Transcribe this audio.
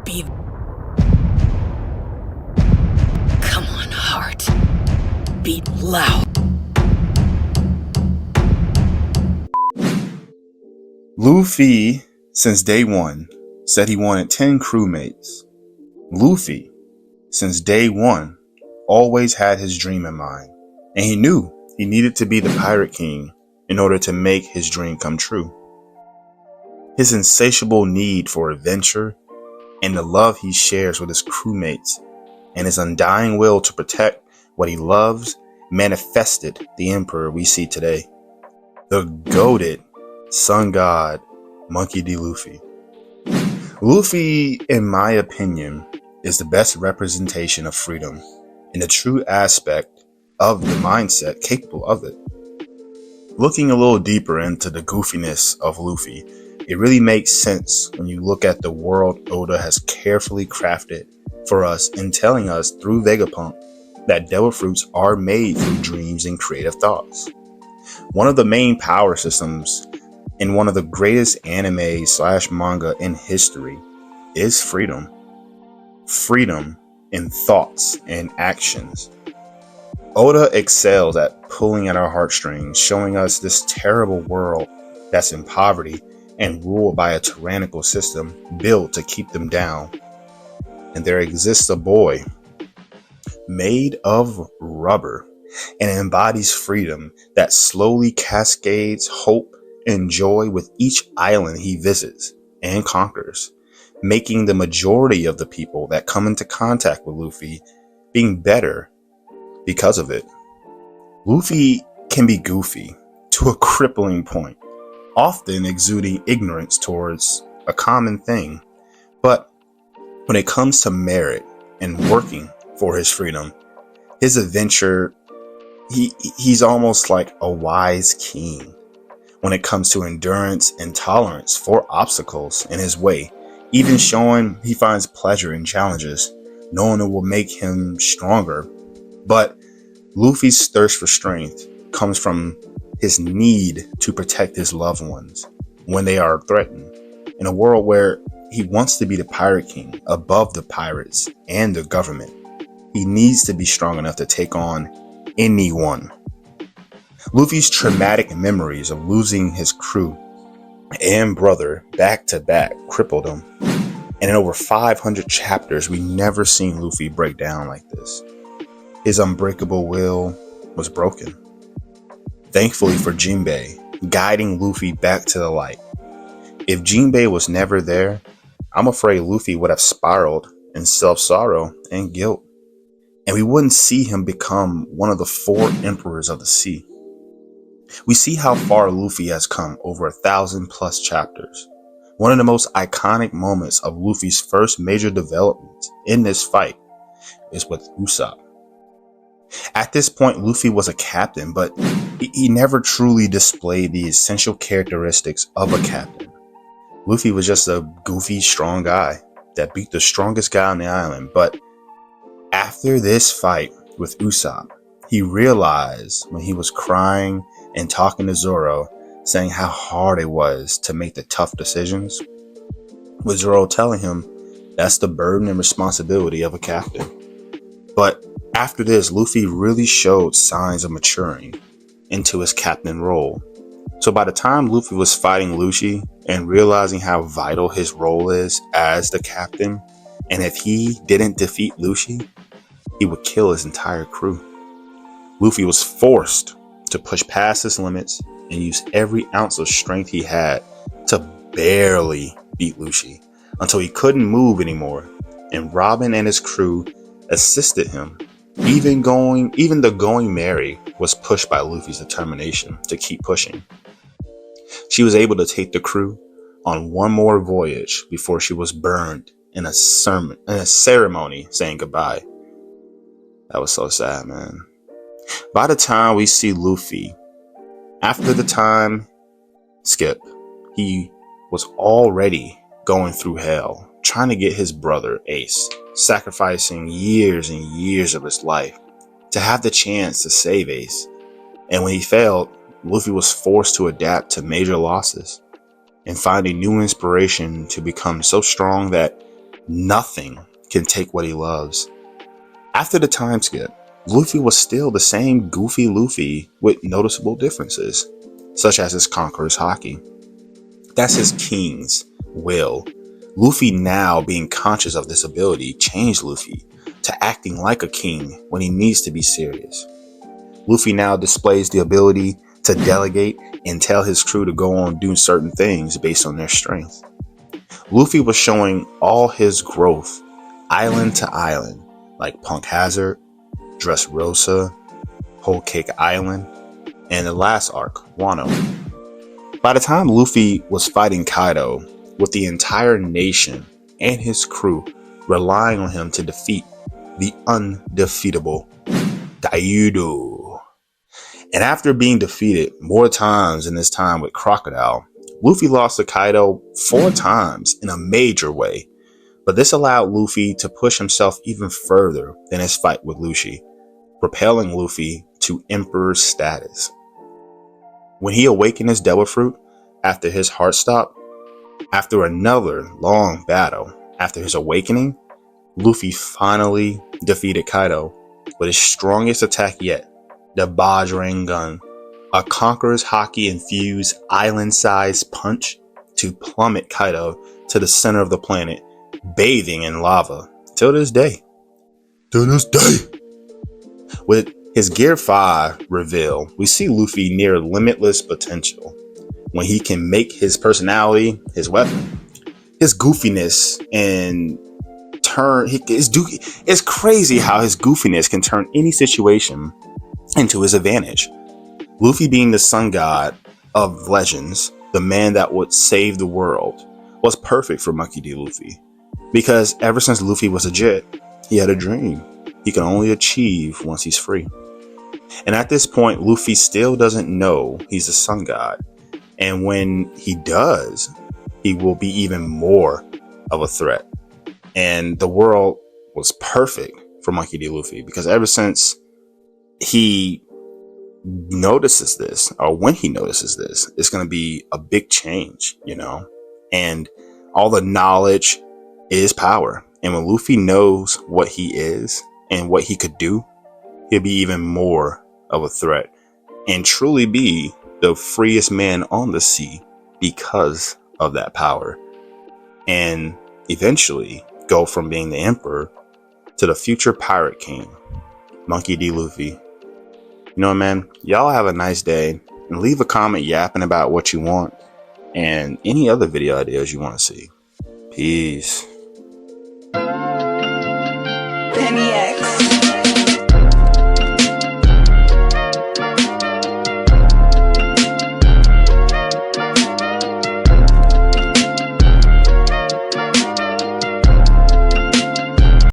be. Come on, heart. Beat loud. Luffy, since day one, said he wanted 10 crewmates. Luffy, since day one, always had his dream in mind, and he knew he needed to be the Pirate King in order to make his dream come true. His insatiable need for adventure and the love he shares with his crewmates and his undying will to protect what he loves manifested the emperor we see today. The goated sun god, Monkey D. Luffy. Luffy, in my opinion, is the best representation of freedom and the true aspect of the mindset capable of it. Looking a little deeper into the goofiness of Luffy, it really makes sense when you look at the world Oda has carefully crafted for us in telling us through Vegapunk that devil fruits are made through dreams and creative thoughts. One of the main power systems in one of the greatest anime/manga in history is freedom. Freedom in thoughts and actions. Oda excels at pulling at our heartstrings, showing us this terrible world that's in poverty and ruled by a tyrannical system built to keep them down. And there exists a boy made of rubber and embodies freedom that slowly cascades hope and joy with each island he visits and conquers, making the majority of the people that come into contact with Luffy being better because of it. Luffy can be goofy to a crippling point, often exuding ignorance towards a common thing. But when it comes to merit and working for his freedom, his adventure, he's almost like a wise king when it comes to endurance and tolerance for obstacles in his way, even showing he finds pleasure in challenges, knowing it will make him stronger. But Luffy's thirst for strength comes from his need to protect his loved ones when they are threatened. In a world where he wants to be the Pirate King above the pirates and the government, he needs to be strong enough to take on anyone. Luffy's traumatic memories of losing his crew and brother back to back crippled him. And in over 500 chapters, we never seen Luffy break down like this. His unbreakable will was broken. Thankfully for Jinbei, guiding Luffy back to the light. If Jinbei was never there, I'm afraid Luffy would have spiraled in self-sorrow and guilt. And we wouldn't see him become one of the 4 emperors of the sea. We see how far Luffy has come over 1,000+ chapters. One of the most iconic moments of Luffy's first major development in this fight is with Usopp. At this point, Luffy was a captain, but he never truly displayed the essential characteristics of a captain. Luffy was just a goofy, strong guy that beat the strongest guy on the island. But after this fight with Usopp, he realized when he was crying and talking to Zoro, saying how hard it was to make the tough decisions, with Zoro telling him that's the burden and responsibility of a captain. But after this, Luffy really showed signs of maturing into his captain role. So by the time Luffy was fighting Lucci and realizing how vital his role is as the captain, and if he didn't defeat Lucci, he would kill his entire crew. Luffy was forced to push past his limits and use every ounce of strength he had to barely beat Lucci until he couldn't move anymore, and Robin and his crew assisted him. Even the Going Merry was pushed by Luffy's determination to keep pushing. She was able to take the crew on one more voyage before she was burned in a ceremony saying goodbye. That was so sad, man. By the time we see Luffy, after the time skip, he was already going through hell, trying to get his brother Ace, sacrificing years and years of his life to have the chance to save Ace. And when he failed, Luffy was forced to adapt to major losses and find a new inspiration to become so strong that Nothing can take what he loves. After the time skip, Luffy was still the same goofy Luffy with noticeable differences, such as his conqueror's haki. That's his king's will. Luffy, now being conscious of this ability, changed Luffy to acting like a king when he needs to be serious. Luffy now displays the ability to delegate and tell his crew to go on doing certain things based on their strength. Luffy was showing all his growth island to island, like Punk Hazard, Dressrosa, Whole Cake Island, and the last arc, Wano. By the time Luffy was fighting Kaido, with the entire nation and his crew relying on him to defeat the undefeatable Kaido. And after being defeated more times in his time with Crocodile, Luffy lost to Kaido 4 times in a major way. But this allowed Luffy to push himself even further than his fight with Luffy, propelling Luffy to Emperor status. When he awakened his Devil Fruit after his heart stopped, after another long battle, after his awakening, Luffy finally defeated Kaido with his strongest attack yet, the Bajrang Gun, a conqueror's haki infused island-sized punch to plummet Kaido to the center of the planet, bathing in lava till this day. With his Gear 5 reveal, we see Luffy near limitless potential when he can make his personality his weapon. His goofiness and it's crazy how his goofiness can turn any situation into his advantage. Luffy, being the sun god of legends, the man that would save the world, was perfect for Monkey D. Luffy. Because ever since Luffy was a jet, he had a dream he can only achieve once he's free. And at this point, Luffy still doesn't know he's a sun god. And when he does, he will be even more of a threat. And the world was perfect for Monkey D. Luffy, because ever since he notices this, or when he notices this, it's going to be a big change, you know? And all the knowledge is power. And when Luffy knows what he is and what he could do, he'll be even more of a threat and truly be the freest man on the sea because of that power. And eventually go from being the emperor to the future pirate king, Monkey D. Luffy. You know what, man? Y'all have a nice day, and leave a comment yapping about what you want and any other video ideas you want to see. Peace.